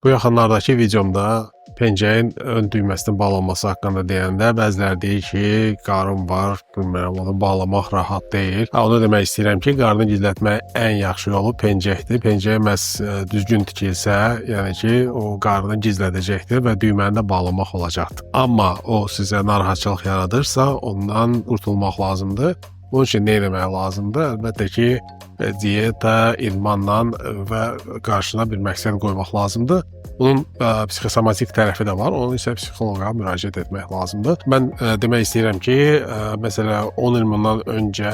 Bu yaxınlardakı videomda pencəyin ön düyməsinin bağlanması haqqında deyəndə bəziləri deyir ki, qarın var, bilmirəm, onu bağlamaq rahat deyil. Onu demək istəyirəm ki, qarını gizlətmək ən yaxşı yolu pencəkdir. Pencəyə məhz düzgün tikilsə, yəni ki, o qarını gizlədəcəkdir və düyməni də bağlamaq olacaqdır. Amma o sizə narahatçılıq yaradırsa, ondan qurtulmaq lazımdır. Bunun üçün nə etmək lazımdır? Əlbəttə ki, diyeta, idmanla və qarşına bir məqsəd qoymaq lazımdır. Bunun psixosomatik tərəfi də var. Onun isə psixoloqa müraciət etmək lazımdır. Mən demək istəyirəm ki, məsələn 10 il bundan öncə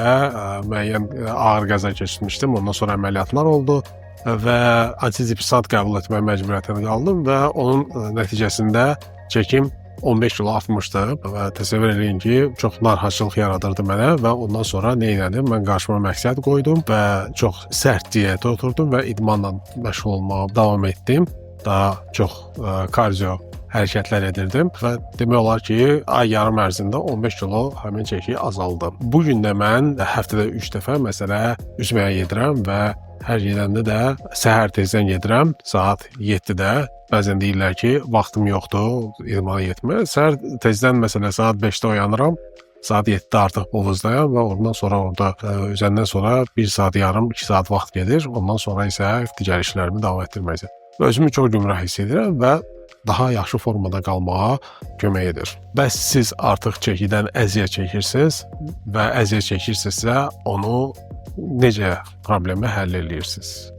müəyyən ağır qəza keçirmişdim. Ondan sonra əməliyyatlar oldu və antidepressant qəbul etmək məcburiyyətində qaldım və onun nəticəsində çəkim 15 kilo artmışdı və təsəvvür edin ki, çox narahatçılıq yaradırdı mənə və ondan sonra nə etdim? Mən qarşıma məqsəd qoydum və çox sərt diyetə oturdum və idmanla məşğul olmağa davam etdim. Daha çox kardio hərəkətlər edirdim və demək olar ki, ay yarım ərzində 15 kilo həmin çəki azaldı. Bu gün də mən həftədə 3 dəfə məsələ üzməyə gedirəm və hər gedəndə də səhər tezdən gedirəm, saat 7-də. Bəzən deyirlər ki, vaxtım yoxdur idmana getməyə. Səhər tezdən məsələn saat 5-də oyanıram. Saat 7-də artıq hovuzdayam və ondan sonra orada üzəndən sonra 1 saat yarım, 2 saat vaxt gedir. Ondan sonra isə digər işlərimi davam etdirməyəcəm. Özümü çox gümrah hiss edirəm və daha yaxşı formada qalmağa kömək edir. Bəs siz artıq çəkidən əziyyət çəkirsiniz və əziyyət çəkirsinizsə onu necə problemi həll edirsiniz?